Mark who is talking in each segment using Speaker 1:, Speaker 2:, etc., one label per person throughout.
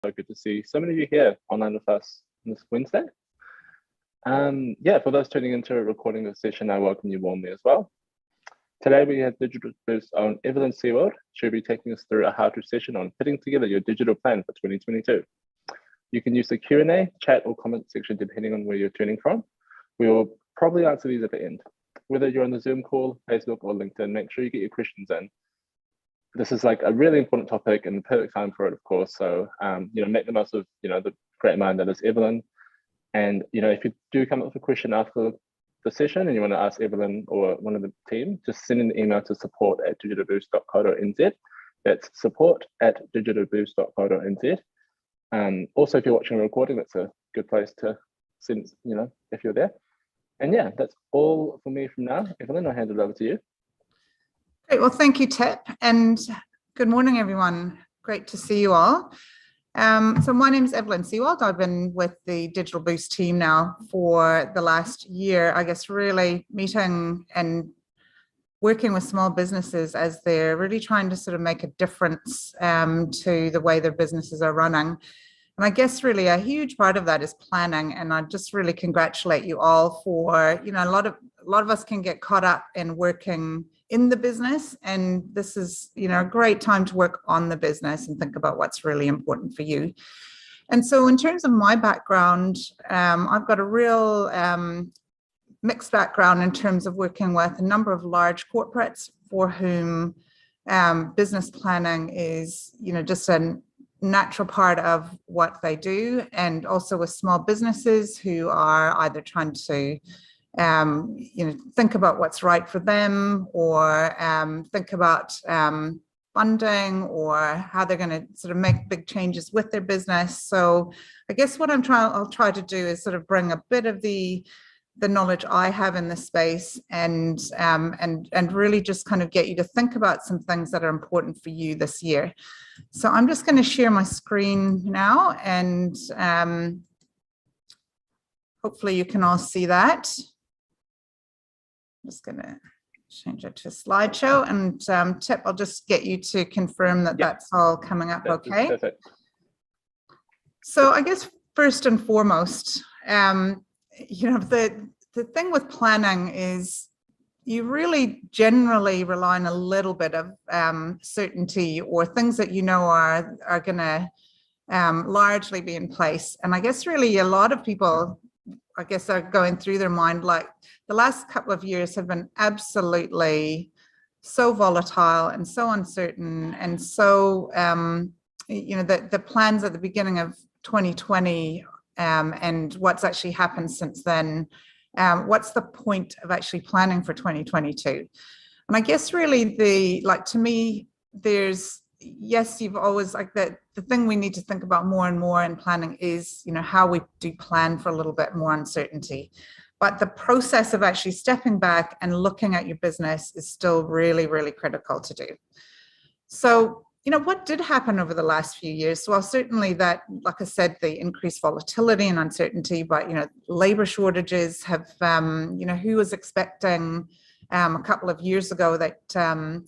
Speaker 1: good to see so many of you here online with us on this Wednesday. Yeah, for those tuning into a recording of the session, I welcome you warmly as well. Today we have Digital Boost's own Evelyn Seward. She'll be taking us through a how-to session on putting together your digital plan for 2022. You can use the Q&A, chat, or comment section depending on where you're tuning from. We will probably answer these at the end. Whether you're on the Zoom call, Facebook, or LinkedIn, make sure you get your questions in. This is like a really important topic and the perfect time for it, of course. So, make the most of, the great mind that is Evelyn. And, if you do come up with a question after the session and you want to ask Evelyn or one of the team, just send an email to support@digitalboost.co.nz. That's support@digitalboost.co.nz. Also, if you're watching a recording, that's a good place to send, if you're there. And yeah, that's all for me from now. Evelyn, I'll hand it over to you.
Speaker 2: Great. Well, thank you, Tip. And good morning, everyone. Great to see you all. So my name is Evelyn Seward. I've been with the Digital Boost team now for the last year, I guess, really meeting and working with small businesses as they're really trying to sort of make a difference to the way their businesses are running. And I guess really a huge part of that is planning. And I just really congratulate you all for, a lot of us can get caught up in working in the business. And this is, a great time to work on the business and think about what's really important for you. And so in terms of my background, I've got a real mixed background in terms of working with a number of large corporates for whom business planning is, just a natural part of what they do, and also with small businesses who are either trying to think about what's right for them, or think about funding, or how they're going to sort of make big changes with their business. So I guess what I'll try to do is sort of bring a bit of the knowledge I have in this space and really just kind of get you to think about some things that are important for you this year. So I'm just going to share my screen now, and hopefully you can all see that. I'm just going to change it to a slideshow, and Tip, I'll just get you to confirm that that's all coming up okay.
Speaker 1: Perfect.
Speaker 2: So I guess first and foremost, the thing with planning is you really generally rely on a little bit of certainty, or things that are going to largely be in place. And I guess really a lot of people, I guess, are going through their mind, like the last couple of years have been absolutely so volatile and so uncertain. And so, the plans at the beginning of 2020 and what's actually happened since then, what's the point of actually planning for 2022? And I guess really to me, you've always the thing we need to think about more and more in planning is, how we do plan for a little bit more uncertainty. But the process of actually stepping back and looking at your business is still really, really critical to do. So, what did happen over the last few years? Well, certainly that, like I said, the increased volatility and uncertainty, but, labor shortages have, who was expecting a couple of years ago that,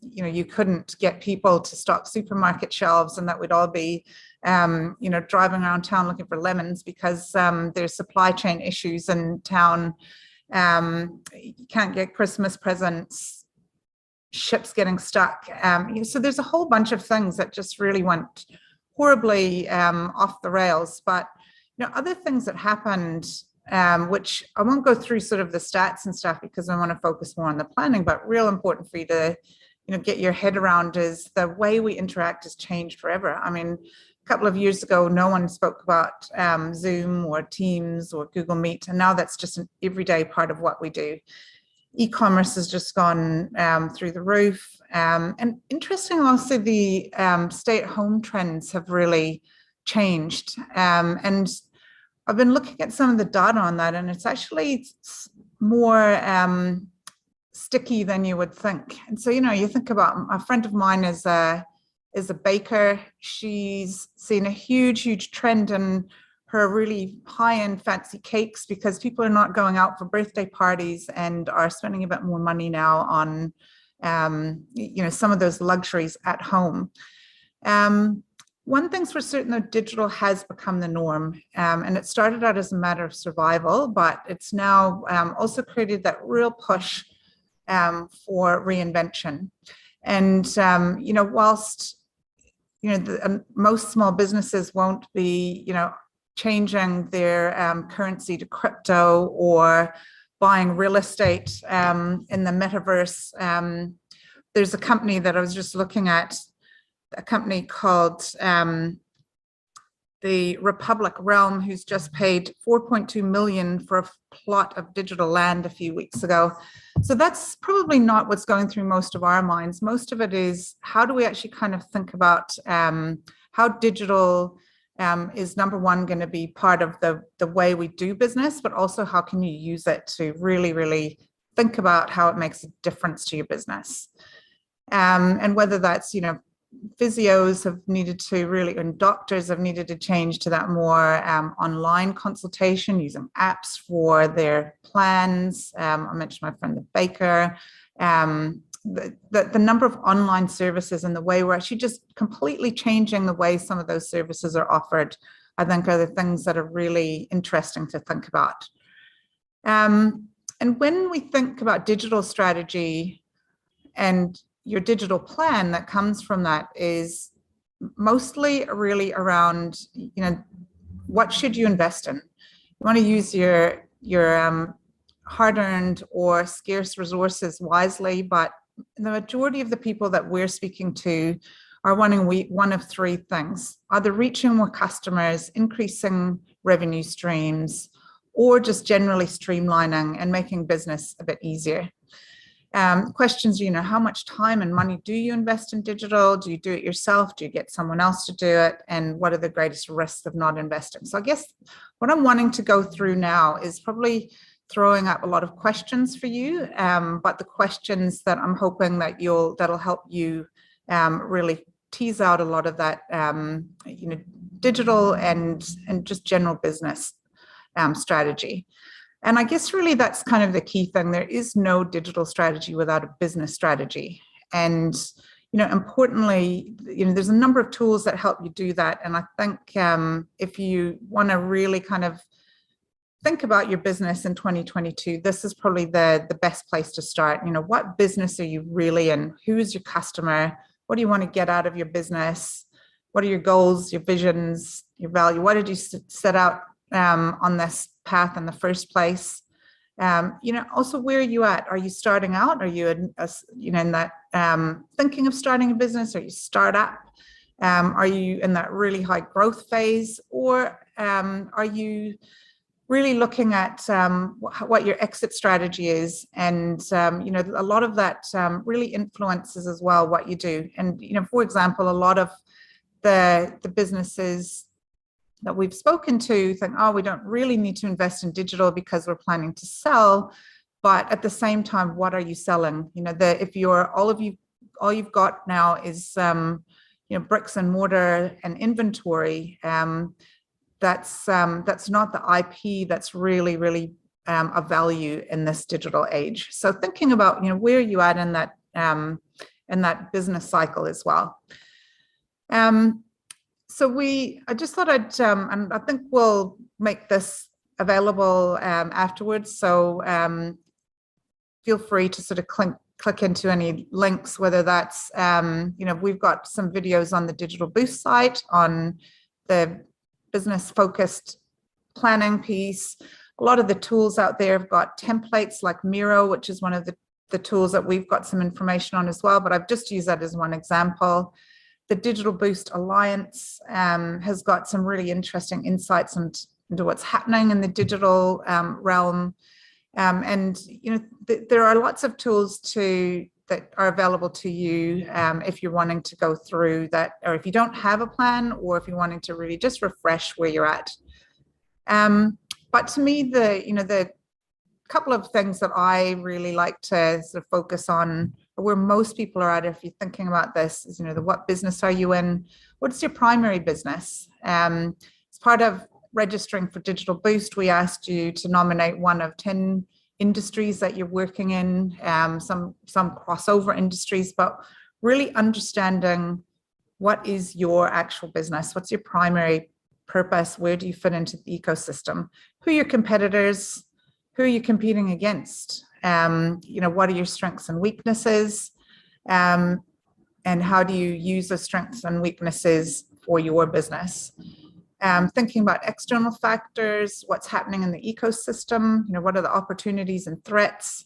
Speaker 2: you couldn't get people to stock supermarket shelves and that we'd all be, driving around town looking for lemons because there's supply chain issues in town. You can't get Christmas presents, ships getting stuck. So there's a whole bunch of things that just really went horribly off the rails. But, other things that happened, which I won't go through sort of the stats and stuff because I want to focus more on the planning, but real important for you to, get your head around is the way we interact has changed forever. I mean, a couple of years ago, no one spoke about Zoom or Teams or Google Meet, and now that's just an everyday part of what we do. E-commerce has just gone through the roof. And interestingly, also the stay-at-home trends have really changed. And I've been looking at some of the data on that, and it's actually more sticky than you would think. And so, you think about a friend of mine is a baker. She's seen a huge trend in her really high-end fancy cakes because people are not going out for birthday parties and are spending a bit more money now on, some of those luxuries at home. One thing's for certain, though, digital has become the norm, and it started out as a matter of survival, but it's now also created that real push for reinvention. And whilst most small businesses won't be changing their currency to crypto or buying real estate in the metaverse, there's a company that I was just looking at, a company called the Republic Realm, who's just paid 4.2 million for a plot of digital land a few weeks ago. So that's probably not what's going through most of our minds. Most of it is, how do we actually kind of think about how digital is, number one, going to be part of the way we do business, but also how can you use it to really, really think about how it makes a difference to your business. And whether that's, physios have needed to really, and doctors have needed to change to that more online consultation using apps for their plans. I mentioned my friend the baker. The number of online services and the way we're actually just completely changing the way some of those services are offered, I think, are the things that are really interesting to think about. And when we think about digital strategy, and your digital plan that comes from that is mostly really around, what should you invest in? You want to use your hard-earned or scarce resources wisely, but the majority of the people that we're speaking to are wanting one of three things: either reaching more customers, increasing revenue streams, or just generally streamlining and making business a bit easier. Questions, how much time and money do you invest in digital? Do you do it yourself? Do you get someone else to do it? And what are the greatest risks of not investing? So I guess what I'm wanting to go through now is probably throwing up a lot of questions for you, but the questions that I'm hoping that that'll help you really tease out a lot of that, digital and just general business strategy. And I guess really that's kind of the key thing. There is no digital strategy without a business strategy. And, importantly, there's a number of tools that help you do that. And I think if you want to really kind of think about your business in 2022, this is probably the best place to start. What business are you really in? Who's your customer? What do you want to get out of your business? What are your goals, your visions, your value? What did you set out on this path in the first place? Also, where are you at? Are you starting out? Are you in that thinking of starting a business? Are you startup? Are you in that really high growth phase? Or are you really looking at what your exit strategy is? And, a lot of that really influences as well what you do. And, for example, a lot of the businesses that we've spoken to think, we don't really need to invest in digital because we're planning to sell. But at the same time, what are you selling? If you're all you've got now is bricks and mortar and inventory, that's not the IP that's really, really of value in this digital age. So thinking about where are you at in that business cycle as well. So I just thought and I think we'll make this available afterwards. So feel free to sort of click into any links, whether that's, we've got some videos on the Digital Boost site on the business focused planning piece. A lot of the tools out there have got templates like Miro, which is one of the tools that we've got some information on as well, but I've just used that as one example. The Digital Boost Alliance has got some really interesting insights into what's happening in the digital realm. And, there are lots of tools that are available to you if you're wanting to go through that, or if you don't have a plan, or if you're wanting to really just refresh where you're at. But to me, the couple of things that I really like to sort of focus on, or where most people are at if you're thinking about this, is what business are you in? What's your primary business? As part of registering for Digital Boost, we asked you to nominate one of 10 industries that you're working in, some crossover industries, but really understanding what is your actual business? What's your primary purpose? Where do you fit into the ecosystem? Who are your competitors? Who are you competing against? What are your strengths and weaknesses? And how do you use those strengths and weaknesses for your business? Thinking about external factors, what's happening in the ecosystem, what are the opportunities and threats?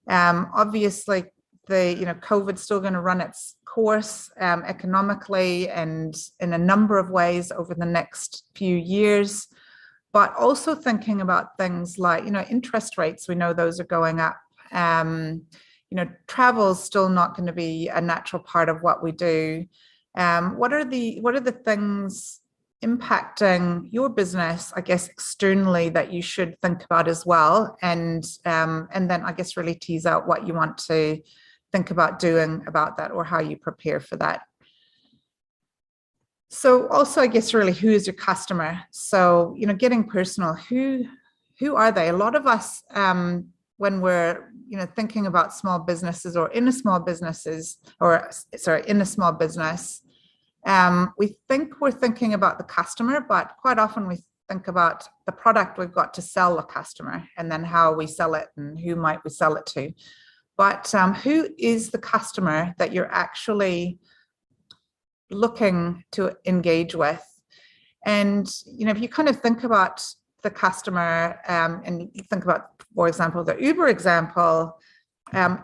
Speaker 2: Obviously, COVID's still going to run its course economically and in a number of ways over the next few years, but also thinking about things like, interest rates. We know those are going up. Travel is still not going to be a natural part of what we do. What are the things impacting your business, I guess, externally that you should think about as well? And then I guess really tease out what you want to think about doing about that, or how you prepare for that. So also, I guess, really, who is your customer? So, getting personal, who are they? A lot of us, when we're, thinking about small businesses or in a small business, we think we're thinking about the customer, but quite often we think about the product we've got to sell the customer, and then how we sell it and who might we sell it to. But who is the customer that you're actually looking to engage with? And, if you kind of think about the customer, and you think about, for example, the Uber example,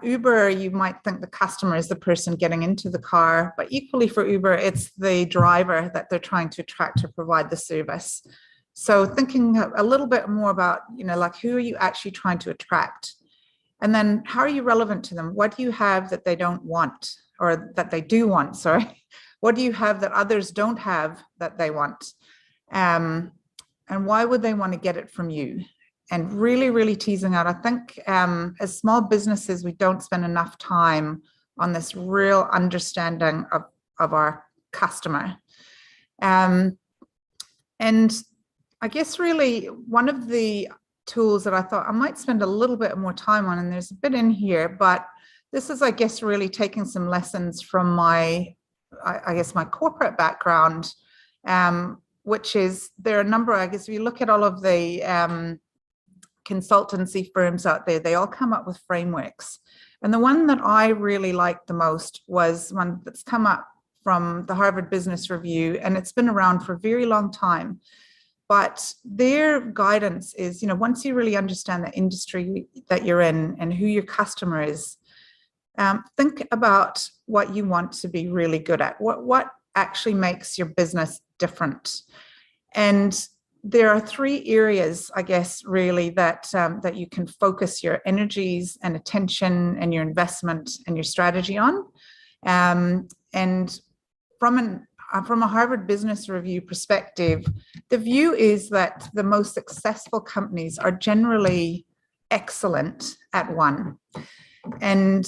Speaker 2: Uber, you might think the customer is the person getting into the car, but equally for Uber, it's the driver that they're trying to attract to provide the service. So thinking a little bit more about, who are you actually trying to attract? And then how are you relevant to them? What do you have that they don't want, or that they do want, sorry? What do you have that others don't have that they want? And why would they want to get it from you? And really, really teasing out, I think as small businesses, we don't spend enough time on this real understanding of our customer. And I guess really one of the tools that I thought I might spend a little bit more time on, and there's a bit in here, but this is, I guess, really taking some lessons from my corporate background, which is there are a number, I guess, if you look at all of the consultancy firms out there, they all come up with frameworks. And the one that I really liked the most was one that's come up from the Harvard Business Review, and it's been around for a very long time. But their guidance is, once you really understand the industry that you're in and who your customer is, think about what you want to be really good at. What actually makes your business different? And there are 3 areas, I guess, really that you can focus your energies and attention and your investment and your strategy on. And from a Harvard Business Review perspective, the view is that the most successful companies are generally excellent at one. And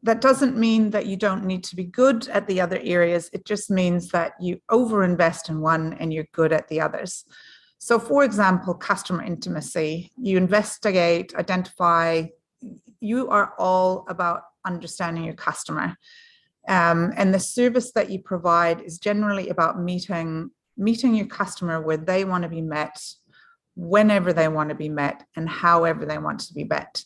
Speaker 2: that doesn't mean that you don't need to be good at the other areas. It just means that you overinvest in one and you're good at the others. So for example, customer intimacy, you investigate, identify, you are all about understanding your customer. And the service that you provide is generally about meeting your customer where they want to be met, whenever they want to be met, and however they want to be met.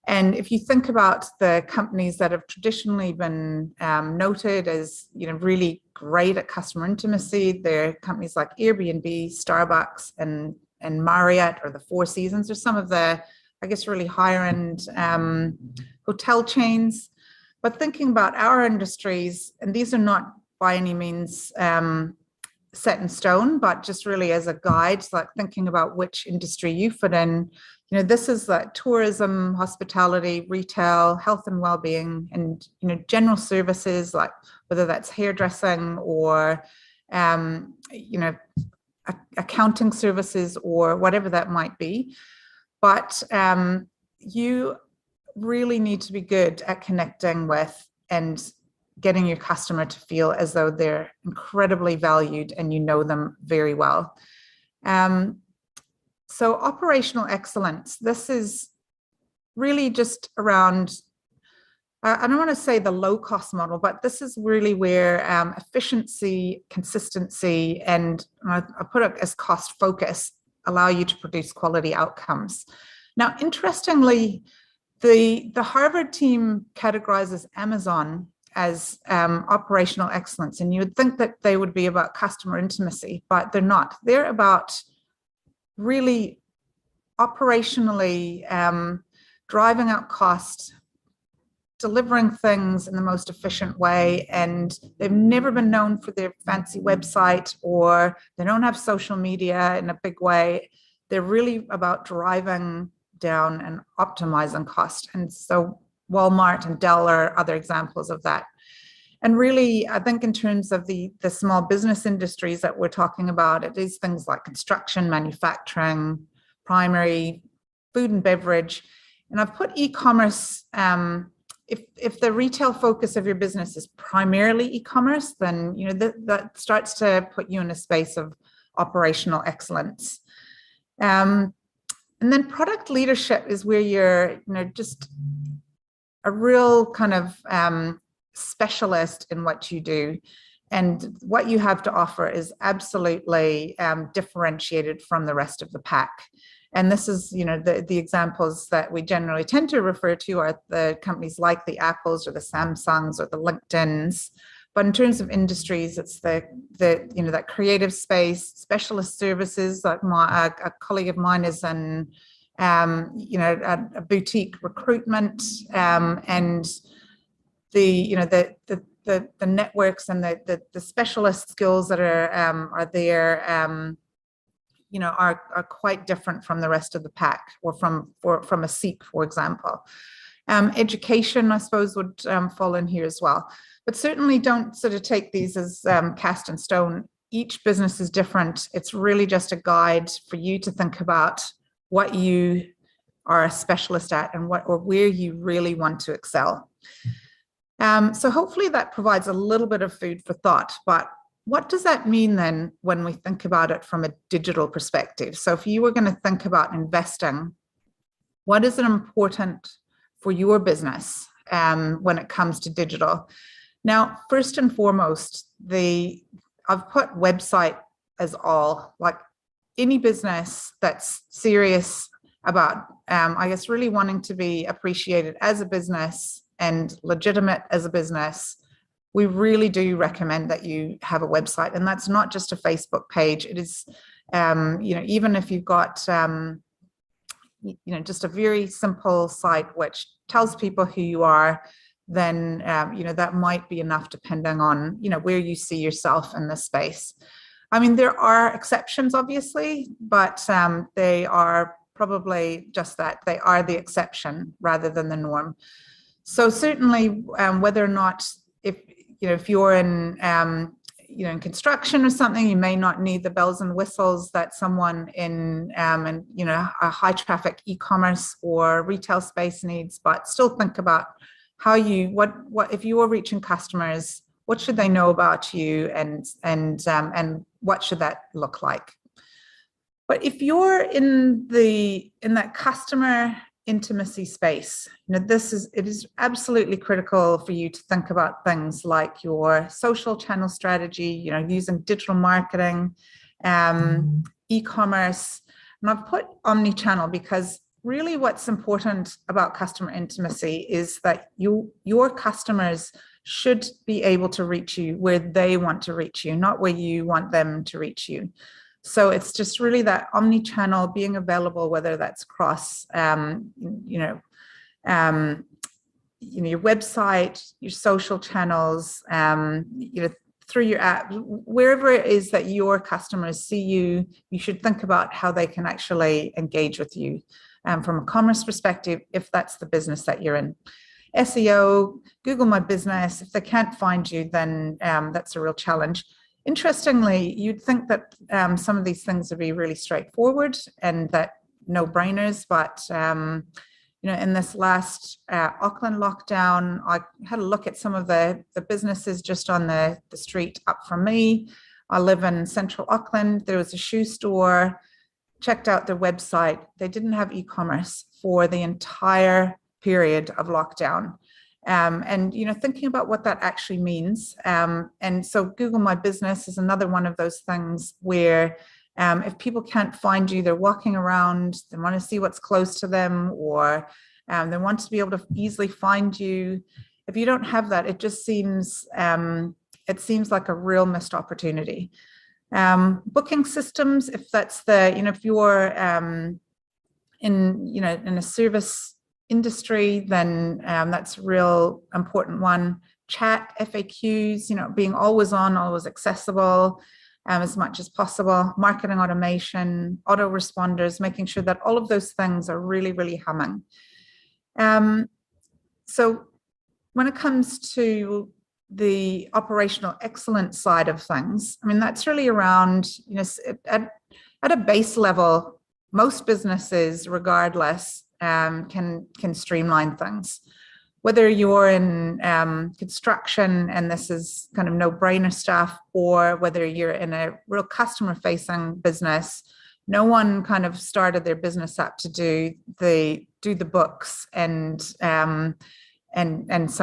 Speaker 2: And if you think about the companies that have traditionally been noted as, really great at customer intimacy, they're companies like Airbnb, Starbucks, and Marriott, or the Four Seasons, or some of the, I guess, really higher end hotel chains. But thinking about our industries, and these are not by any means set in stone, but just really as a guide, so like thinking about which industry you fit in. This is like tourism, hospitality, retail, health and well-being, and general services, like whether that's hairdressing or accounting services or whatever that might be. But you really need to be good at connecting with and getting your customer to feel as though they're incredibly valued and you know them very well. So operational excellence, this is really just around I don't want to say the low cost model, but this is really where efficiency, consistency, and I put it as cost focus allow you to produce quality outcomes. Now, interestingly, the Harvard team categorizes Amazon as operational excellence, and you would think that they would be about customer intimacy, but they're not. They're about really operationally driving out cost, delivering things in the most efficient way, and they've never been known for their fancy website, or they don't have social media in a big way. They're really about driving down and optimizing cost. And so Walmart and Dell are other examples of that. And really, I think in terms of the small business industries that we're talking about, it is things like construction, manufacturing, primary, food and beverage. And I've put e-commerce, if the retail focus of your business is primarily e-commerce, then that starts to put you in a space of operational excellence. And then product leadership is where you're just a real kind of specialist in what you do, and what you have to offer is absolutely differentiated from the rest of the pack. And this is, the examples that we generally tend to refer to are the companies like the Apples or the Samsungs or the LinkedIns. But in terms of industries, it's that creative space, specialist services. Like a colleague of mine is in, a boutique recruitment, and the networks and the specialist skills that are there, are quite different from the rest of the pack, or from a SEEK, for example. Education, I suppose, would fall in here as well. But certainly don't sort of take these as cast in stone. Each business is different. It's really just a guide for you to think about what you are a specialist at and where you really want to excel. So hopefully that provides a little bit of food for thought. But what does that mean then when we think about it from a digital perspective? So if you were going to think about investing, what is important for your business when it comes to digital? Now, first and foremost, I've put website as all, like any business that's serious about, really wanting to be appreciated as a business and legitimate as a business, we really do recommend that you have a website. And that's not just a Facebook page. It is, even if you've got, just a very simple site which tells people who you are, then, that might be enough depending on, where you see yourself in this space. I mean, there are exceptions, obviously, but they are probably just that. They are the exception rather than the norm. So certainly, whether or not, if you're in, in construction or something, you may not need the bells and whistles that someone in, a high traffic e-commerce or retail space needs, but still think about how what if you are reaching customers, what should they know about you, and what should that look like? But if you're in that customer intimacy space, it is absolutely critical for you to think about things like your social channel strategy, using digital marketing, e-commerce. And I've put omni-channel because really what's important about customer intimacy is that your customers should be able to reach you where they want to reach you, not where you want them to reach you. So it's just really that omni-channel, being available, whether that's across, your website, your social channels, through your app, wherever it is that your customers see you, you should think about how they can actually engage with you from a commerce perspective, if that's the business that you're in. SEO, Google My Business, if they can't find you, then that's a real challenge. Interestingly, you'd think that some of these things would be really straightforward and that no-brainers, but in this last Auckland lockdown, I had a look at some of the businesses just on the street up from me. I live in central Auckland. There was a shoe store, checked out their website. They didn't have e-commerce for the entire period of lockdown. And thinking about what that actually means. And so Google My Business is another one of those things where if people can't find you, they're walking around, they want to see what's close to them, or they want to be able to easily find you. If you don't have that, it just seems like a real missed opportunity. Booking systems, if that's if you're in a service industry, then that's a real important one. Chat, FAQs, being always on, always accessible as much as possible. Marketing automation, autoresponders, making sure that all of those things are really, really humming. So when it comes to the operational excellence side of things, I mean, that's really around, at a base level, most businesses, regardless, can streamline things. Whether you're in construction and this is kind of no-brainer stuff, or whether you're in a real customer-facing business, no one kind of started their business up to do the books and so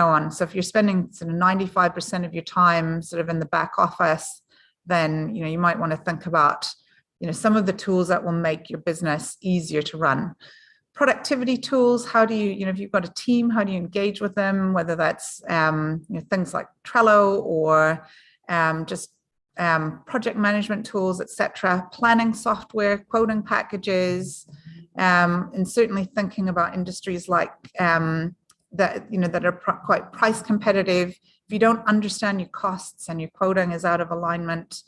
Speaker 2: on. So if you're spending sort of 95% of your time sort of in the back office, then you might want to think about some of the tools that will make your business easier to run. Productivity tools, how do you, if you've got a team, how do you engage with them, whether that's things like Trello or just project management tools, etc. Planning software, quoting packages, and certainly thinking about industries like that are quite price competitive. If you don't understand your costs and your quoting is out of alignment,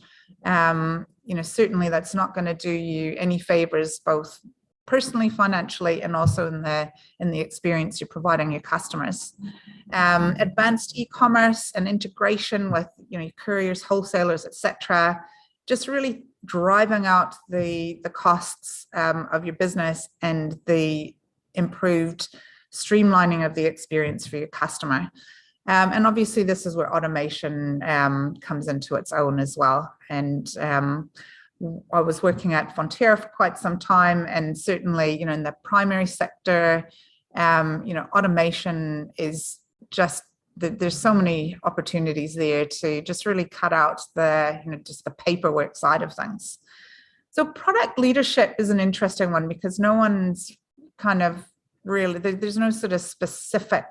Speaker 2: certainly that's not going to do you any favors, both personally, financially, and also in the experience you're providing your customers. Advanced e-commerce and integration with couriers, wholesalers, etc. Just really driving out the costs of your business and the improved streamlining of the experience for your customer. And obviously this is where automation comes into its own as well. And I was working at Fonterra for quite some time, and certainly, in the primary sector, automation is just, there's so many opportunities there to just really cut out just the paperwork side of things. So product leadership is an interesting one because no one's kind of really, there's no sort of specific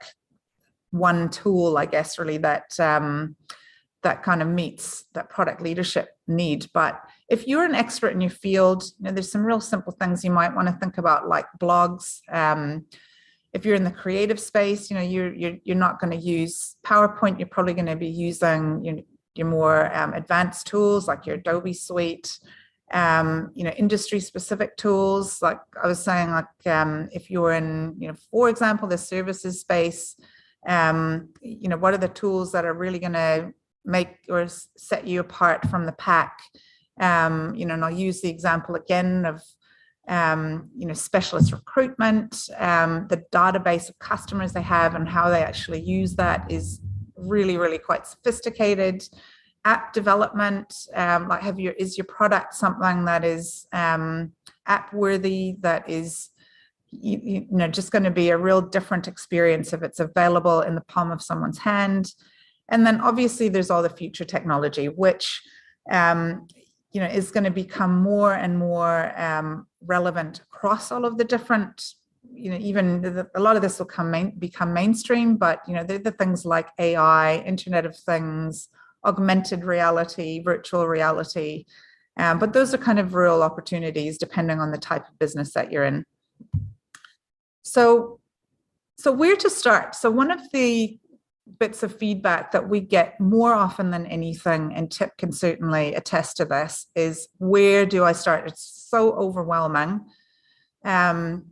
Speaker 2: one tool, I guess, really that kind of meets that product leadership need. But if you're an expert in your field, there's some real simple things you might want to think about, like blogs. If you're in the creative space, you're not going to use PowerPoint. You're probably going to be using your more advanced tools like your Adobe suite. Industry specific tools, like I was saying, like if you're in, for example, the services space, what are the tools that are really going to make or set you apart from the pack? And I'll use the example again of, specialist recruitment, the database of customers they have and how they actually use that is really, really quite sophisticated. App development, like is your product something that is app worthy, that is just going to be a real different experience if it's available in the palm of someone's hand. And then obviously there's all the future technology, which is going to become more and more relevant across all of the different, even a lot of this will become mainstream, but they're the things like AI, Internet of Things, augmented reality, virtual reality. But those are kind of real opportunities depending on the type of business that you're in. So where to start? So one of the bits of feedback that we get more often than anything, and Tip can certainly attest to this, is where do I start? It's so overwhelming. The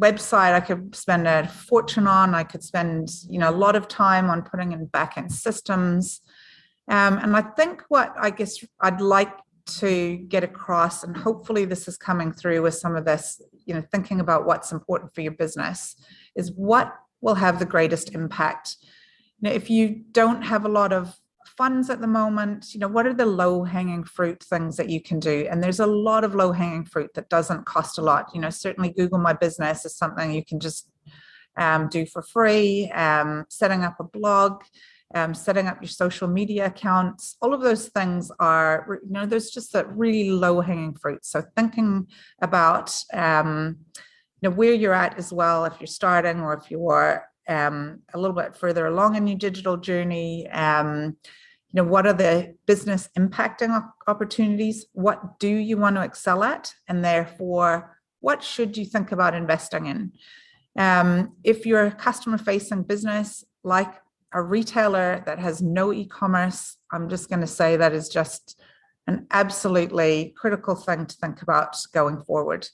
Speaker 2: website I could spend a fortune on. I could spend a lot of time on putting in back-end systems. And I think what I guess I'd like to get across, and hopefully this is coming through with some of this, thinking about what's important for your business, is what will have the greatest impact. If you don't have a lot of funds at the moment? What are the low-hanging fruit things that you can do? And there's a lot of low-hanging fruit that doesn't cost a lot. Certainly Google My Business is something you can just do for free. Setting up a blog, setting up your social media accounts, all of those things are, there's just that really low-hanging fruit. So thinking about where you're at as well, if you're starting or if you are a little bit further along in your digital journey, what are the business impacting opportunities? What do you want to excel at? And therefore, what should you think about investing in? If you're a customer-facing business, like a retailer that has no e-commerce, I'm just going to say that is just an absolutely critical thing to think about going forward.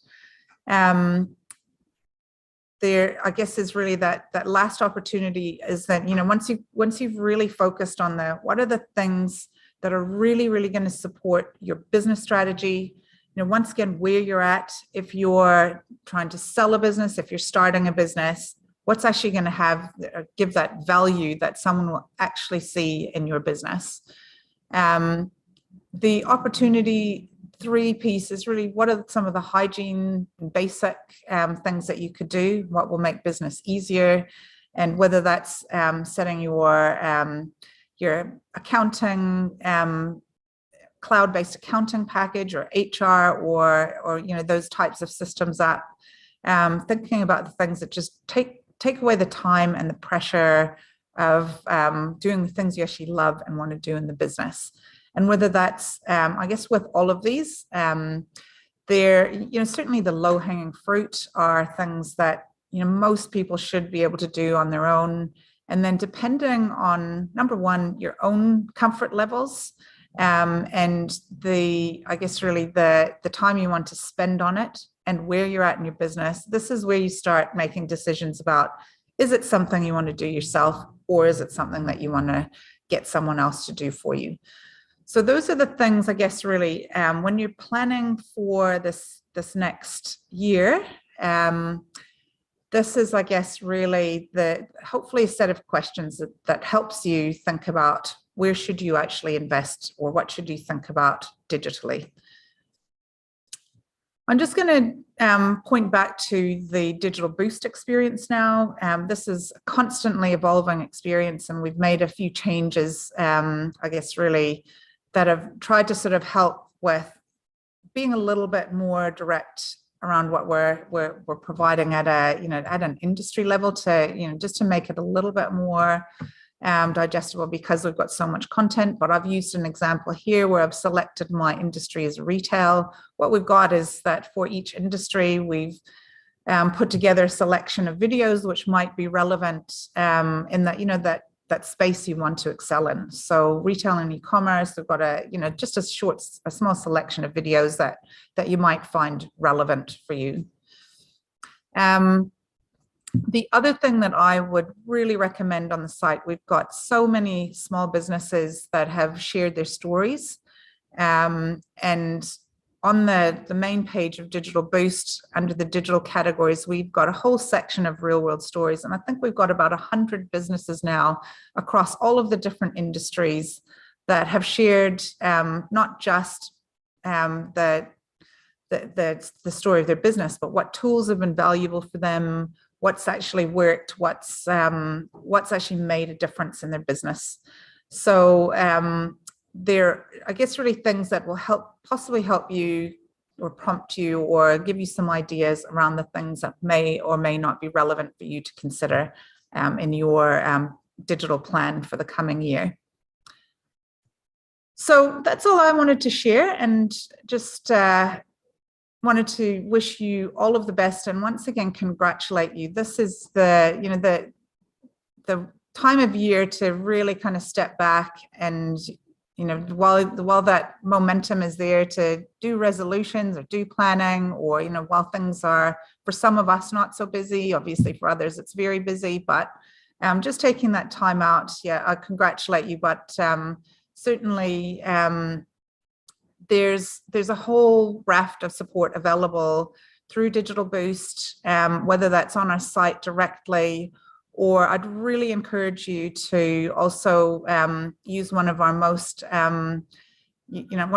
Speaker 2: There, I guess, is really that last opportunity is that, once you've really focused on what are the things that are really, really going to support your business strategy, once again, where you're at, if you're trying to sell a business, if you're starting a business, what's actually going to give that value that someone will actually see in your business. The opportunity 3 piece is really, what are some of the hygiene basic things that you could do, what will make business easier, and whether that's setting your accounting, cloud-based accounting package, or HR, or those types of systems up. Thinking about the things that just take away the time and the pressure of doing the things you actually love and want to do in the business. And whether that's, I guess, with all of these, certainly the low-hanging fruit are things that, most people should be able to do on their own. And then depending on, number one, your own comfort levels, and I guess really the time you want to spend on it and where you're at in your business, this is where you start making decisions about, is it something you want to do yourself, or is it something that you want to get someone else to do for you? So those are the things, I guess, really, when you're planning for this next year, this is, I guess, really hopefully a set of questions that helps you think about where should you actually invest, or what should you think about digitally. I'm just going to point back to the Digital Boost experience now. This is a constantly evolving experience, and we've made a few changes, I guess, really, that have tried to sort of help with being a little bit more direct around what we're providing at an industry level, to just to make it a little bit more digestible, because we've got so much content. But I've used an example here where I've selected my industry as retail. What we've got is that for each industry, we've put together a selection of videos which might be relevant in that space you want to excel in. So retail and e-commerce, we've got just a small selection of videos that you might find relevant for you. The other thing that I would really recommend on the site, we've got so many small businesses that have shared their stories. And on the main page of Digital Boost, under the digital categories, we've got a whole section of real world stories. And I think we've got about 100 businesses now across all of the different industries that have shared not just the story of their business, but what tools have been valuable for them, what's actually worked, what's actually made a difference in their business. So they're, I guess, really things that will possibly help you, or prompt you, or give you some ideas around the things that may or may not be relevant for you to consider in your digital plan for the coming year. So that's all I wanted to share, and just wanted to wish you all of the best, and once again congratulate you. This is the time of year to really kind of step back and, while that momentum is there, to do resolutions or do planning, or while things are, for some of us, not so busy, obviously for others it's very busy, but just taking that time out, yeah, I congratulate you. But certainly there's a whole raft of support available through Digital Boost, whether that's on our site directly, Or I'd really encourage you to also use one of our most, one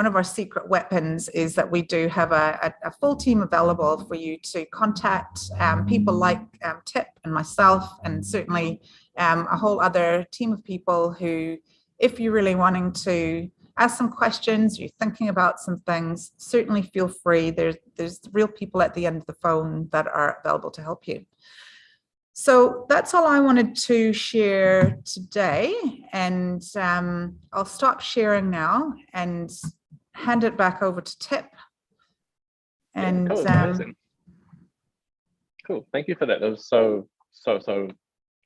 Speaker 2: of our secret weapons is that we do have a full team available for you to contact people like Tip and myself, and certainly a whole other team of people who, if you're really wanting to ask some questions, you're thinking about some things, certainly feel free. There's real people at the end of the phone that are available to help you. So that's all I wanted to share today, and I'll stop sharing now and hand it back over to Tip. And
Speaker 1: cool, amazing. Cool, thank you for that. That was so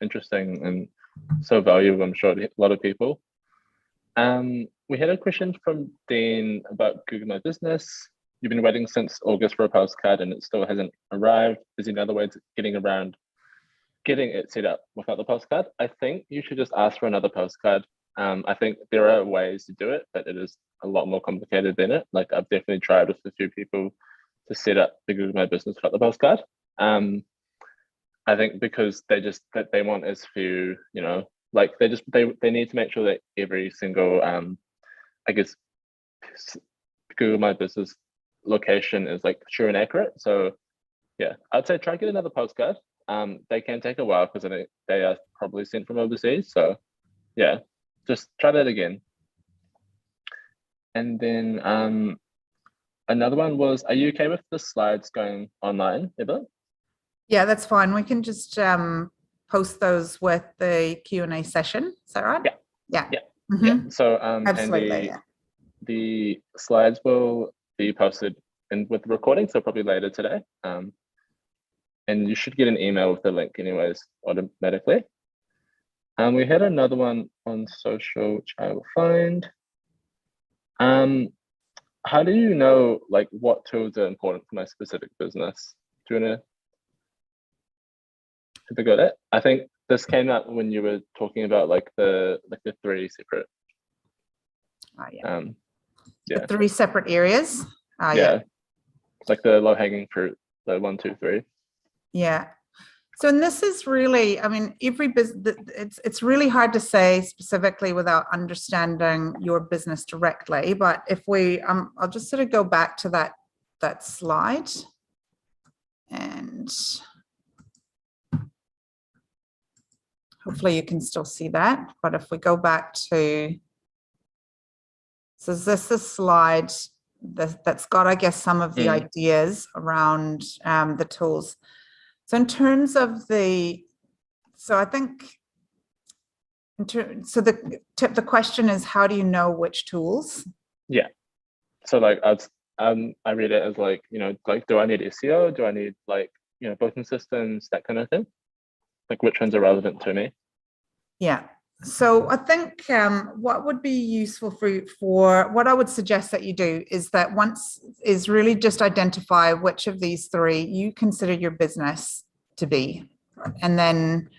Speaker 1: interesting and so valuable, I'm sure, to a lot of people. We had a question from Dean about Google My Business. You've been waiting since August for a postcard and it still hasn't arrived. Is there another way to getting it set up without the postcard? I think you should just ask for another postcard. I think there are ways to do it, but it is a lot more complicated than it. Like, I've definitely tried with a few people to set up the Google My Business without the postcard. I think because they want as few, like they need to make sure that every single I guess Google My Business location is like true and accurate. So yeah, I'd say try get another postcard. They can take a while because they are probably sent from overseas. So yeah, just try that again. And then another one was, are you okay with the slides going online, Evelyn?
Speaker 2: Yeah, that's fine. We can just post those with the Q&A session. Is that right?
Speaker 1: Yeah.
Speaker 2: Mm-hmm.
Speaker 1: Yeah. So
Speaker 2: Absolutely,
Speaker 1: and the slides will be posted with the recording, so probably later today. And you should get an email with the link anyways, automatically. We had another one on social, which I will find. How do you know like what tools are important for my specific business? Do you want to have a go at it? I think this came up when you were talking about like the 3 separate.
Speaker 2: The 3 separate areas.
Speaker 1: Yeah. Like the low-hanging fruit, the 1, 2, 3.
Speaker 2: Yeah. So, and this is really, I mean, every business, it's really hard to say specifically without understanding your business directly. But if we, I'll just sort of go back to that slide, and hopefully you can still see that. But if we go back to, so this is a slide that's got, I guess, some of the ideas around the tools. So in terms of the, so I think, so the question is, how do you know which tools?
Speaker 1: Yeah. So like I read it as like, like, do I need SEO? Do I need like, booking systems, that kind of thing? Like which ones are relevant to me?
Speaker 2: Yeah. So I think what would be useful for what I would suggest that you do is that is really just identify which of these 3 you consider your business to be. And then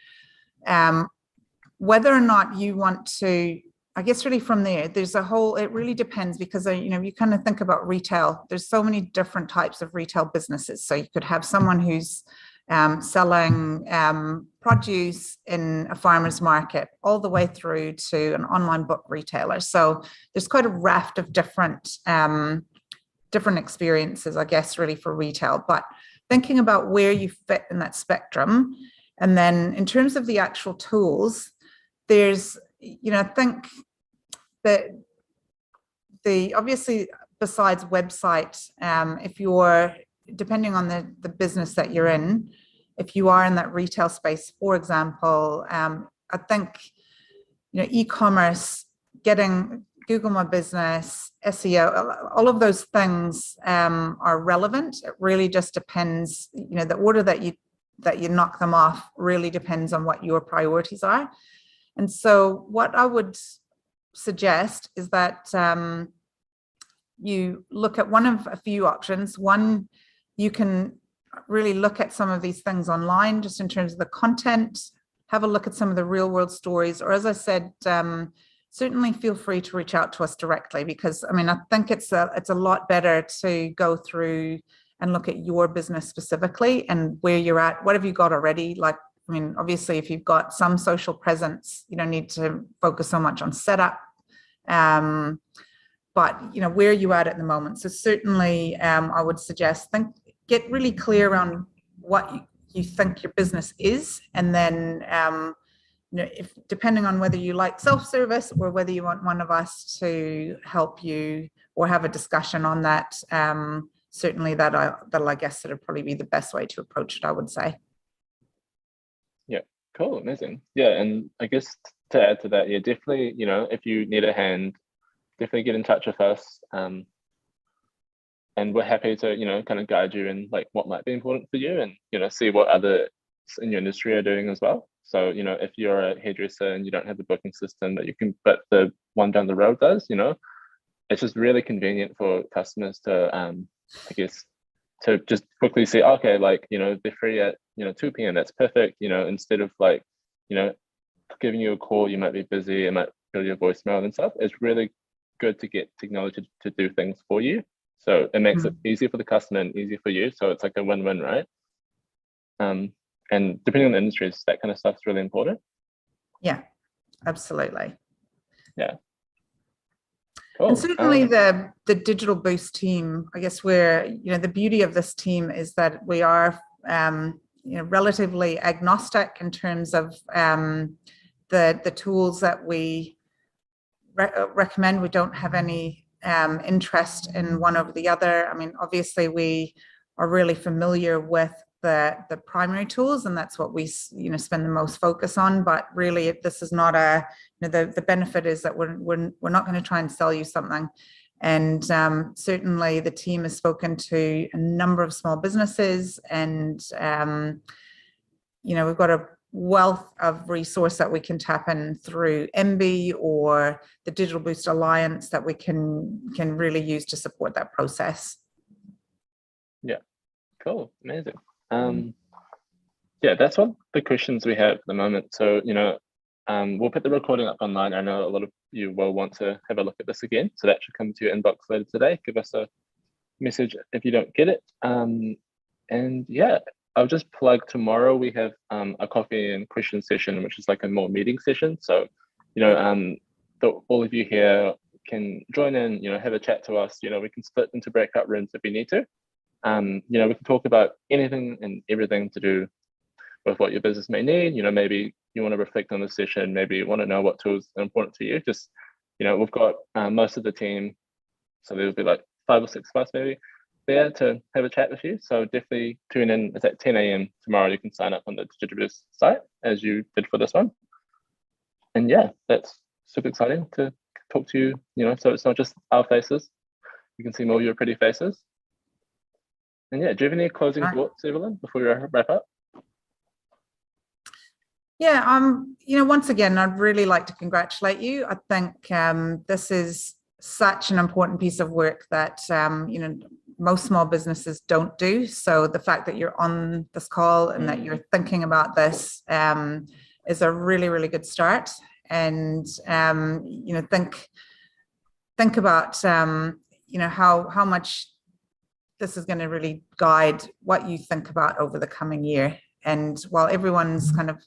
Speaker 2: whether or not you want to, I guess really from there, it really depends because, you kind of think about retail. There's so many different types of retail businesses. So you could have someone who's selling produce in a farmer's market all the way through to an online book retailer. So there's quite a raft of different experiences, I guess, really for retail. But thinking about where you fit in that spectrum, and then in terms of the actual tools, there's, I think that obviously besides website, if you're depending on the business that you're in, if you are in that retail space, for example, I think, e-commerce, getting Google My Business, SEO, all of those things are relevant. It really just depends, the order that you knock them off really depends on what your priorities are. And so what I would suggest is that you look at one of a few options. One, you can really look at some of these things online, just in terms of the content, have a look at some of the real world stories, or as I said, certainly feel free to reach out to us directly, because I think it's a lot better to go through and look at your business specifically and where you're at. What have you got already? Like, I mean, obviously, if you've got some social presence, you don't need to focus so much on setup. But where are you at the moment? So certainly, I would suggest get really clear around what you think your business is, and then if depending on whether you like self-service or whether you want one of us to help you or have a discussion on that, certainly that'll I guess that'll probably be the best way to approach it, I would say.
Speaker 1: Yeah, cool, amazing. Yeah, and I guess to add to that, yeah, definitely, if you need a hand, definitely get in touch with us. And we're happy to, kind of guide you in like what might be important for you, and see what others in your industry are doing as well. So, if you're a hairdresser and you don't have the booking system that you can, but the one down the road does, it's just really convenient for customers to, I guess, to just quickly say, okay, like, they're free at, 2 p.m. That's perfect, instead of like, giving you a call, you might be busy, it might go to your voicemail and stuff. It's really good to get technology to do things for you. So it makes it easier for the customer and easier for you. So it's like a win-win, right? And depending on the industries, that kind of stuff is really important.
Speaker 2: Yeah, absolutely.
Speaker 1: Yeah. Cool.
Speaker 2: And certainly the Digital Boost team, I guess where, the beauty of this team is that we are, relatively agnostic in terms of the tools that we recommend. We don't have any interest in one over the other. I mean, obviously we are really familiar with the primary tools, and that's what we spend the most focus on. But really, this is not the benefit is that we're not going to try and sell you something. And certainly the team has spoken to a number of small businesses, and we've got a wealth of resource that we can tap in through MB or the Digital Boost Alliance that we can really use to support that process.
Speaker 1: Yeah, cool, amazing. Yeah, that's all the questions we have at the moment. So, we'll put the recording up online. I know a lot of you will want to have a look at this again. So that should come to your inbox later today. Give us a message if you don't get it. And yeah, I'll just plug tomorrow. We have a coffee and question session, which is like a more meeting session. So, all of you here can join in, have a chat to us. We can split into breakout rooms if we need to. We can talk about anything and everything to do with what your business may need. Maybe you want to reflect on the session, maybe you want to know what tools are important to you. Just, we've got most of the team, so there'll be like 5 or 6 of us maybe there to have a chat with you. So definitely tune in. It's at 10 a.m. tomorrow. You can sign up on the Digital site as you did for this one. And yeah, that's super exciting to talk to you, so it's not just our faces. You can see more of your pretty faces. And yeah, do you have any closing thoughts, Evelyn, before we wrap up?
Speaker 2: Yeah, once again, I'd really like to congratulate you. I think this is such an important piece of work that, most small businesses don't do. So the fact that you're on this call and that you're thinking about this is a really, really good start. And, think about, how much this is going to really guide what you think about over the coming year. And while everyone's kind of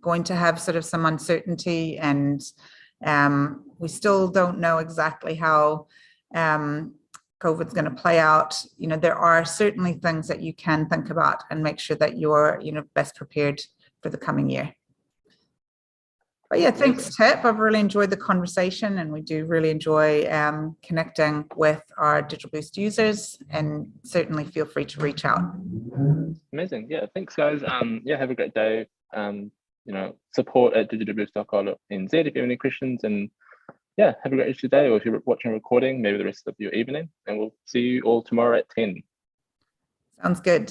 Speaker 2: going to have sort of some uncertainty, and we still don't know exactly how COVID's going to play out, there are certainly things that you can think about and make sure that you're, best prepared for the coming year. But yeah, thanks, Tip. I've really enjoyed the conversation, and we do really enjoy connecting with our Digital Boost users, and certainly feel free to reach out.
Speaker 1: Amazing. Yeah, thanks, guys. Yeah, have a great day. Support at digitalboost.co.nz if you have any questions, and yeah, have a great rest of your day, or if you're watching a recording, maybe the rest of your evening, and we'll see you all tomorrow at 10.
Speaker 2: Sounds good.